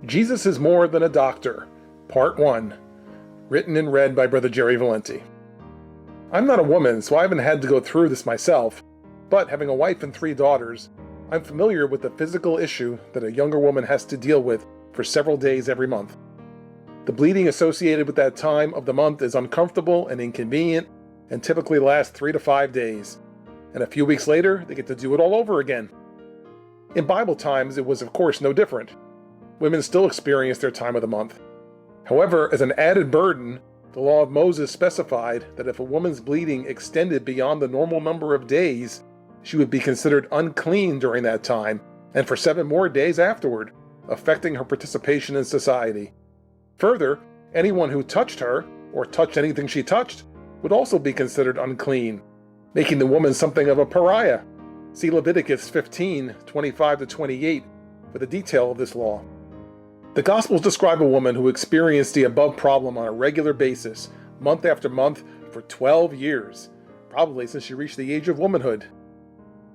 Jesus is More Than a Doctor, Part 1, written and read by Brother Jerry Valenti. I'm not a woman, so I haven't had to go through this myself, but having a wife and 3 daughters, I'm familiar with the physical issue that a younger woman has to deal with for several days every month. The bleeding associated with that time of the month is uncomfortable and inconvenient and typically lasts 3 to 5 days, and a few weeks later they get to do it all over again. In Bible times, it was of course no different. Women still experience their time of the month. However, as an added burden, the law of Moses specified that if a woman's bleeding extended beyond the normal number of days, she would be considered unclean during that time and for 7 more days afterward, affecting her participation in society. Further, anyone who touched her, or touched anything she touched, would also be considered unclean, making the woman something of a pariah. See Leviticus 15:25-28 for the detail of this law. The Gospels describe a woman who experienced the above problem on a regular basis, month after month, for 12 years, probably since she reached the age of womanhood.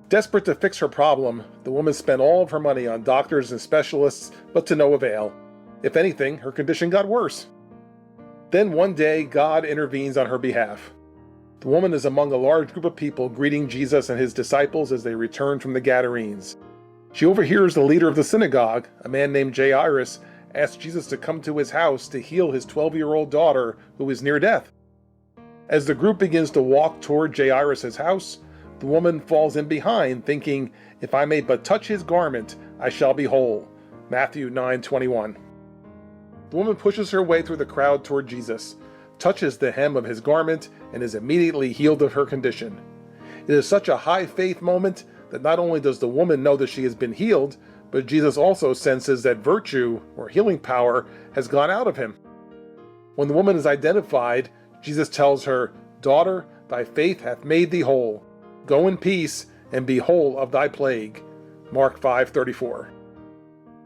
Desperate to fix her problem, the woman spent all of her money on doctors and specialists, but to no avail. If anything, her condition got worse. Then one day, God intervenes on her behalf. The woman is among a large group of people greeting Jesus and his disciples as they return from the Gadarenes. She overhears the leader of the synagogue, a man named Jairus, ask Jesus to come to his house to heal his 12-year-old daughter who is near death. As the group begins to walk toward Jairus' house, the woman falls in behind, thinking, "If I may but touch his garment, I shall be whole." Matthew 9:21. The woman pushes her way through the crowd toward Jesus, touches the hem of his garment, and is immediately healed of her condition. It is such a high faith moment that not only does the woman know that she has been healed, but Jesus also senses that virtue, or healing power, has gone out of him. When the woman is identified, Jesus tells her, "Daughter, thy faith hath made thee whole. Go in peace, and be whole of thy plague." Mark 5:34.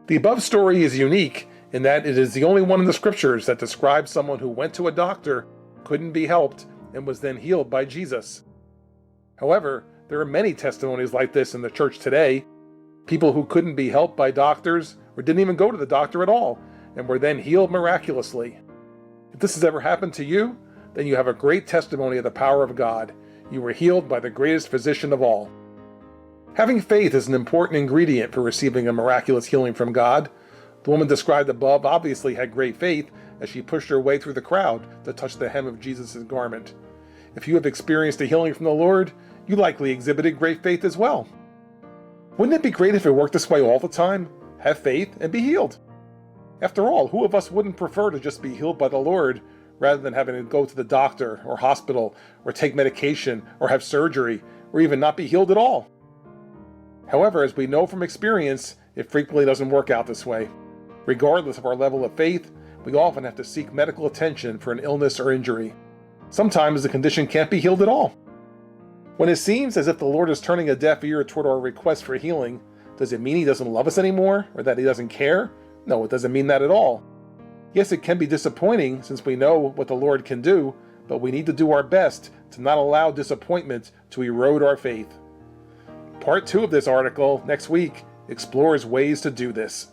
The above story is unique in that it is the only one in the scriptures that describes someone who went to a doctor, couldn't be helped, and was then healed by Jesus. However, there are many testimonies like this in the church today. People who couldn't be helped by doctors, or didn't even go to the doctor at all, and were then healed miraculously. If this has ever happened to you, then you have a great testimony of the power of God. You were healed by the greatest physician of all. Having faith is an important ingredient for receiving a miraculous healing from God. The woman described above obviously had great faith as she pushed her way through the crowd to touch the hem of Jesus' garment. If you have experienced a healing from the Lord, you likely exhibited great faith as well. Wouldn't it be great if it worked this way all the time? Have faith and be healed. After all, who of us wouldn't prefer to just be healed by the Lord rather than having to go to the doctor or hospital or take medication or have surgery or even not be healed at all? However, as we know from experience, it frequently doesn't work out this way. Regardless of our level of faith, we often have to seek medical attention for an illness or injury. Sometimes the condition can't be healed at all. When it seems as if the Lord is turning a deaf ear toward our request for healing, does it mean he doesn't love us anymore, or that he doesn't care? No, it doesn't mean that at all. Yes, it can be disappointing since we know what the Lord can do, but we need to do our best to not allow disappointment to erode our faith. Part 2 of this article, next week, explores ways to do this.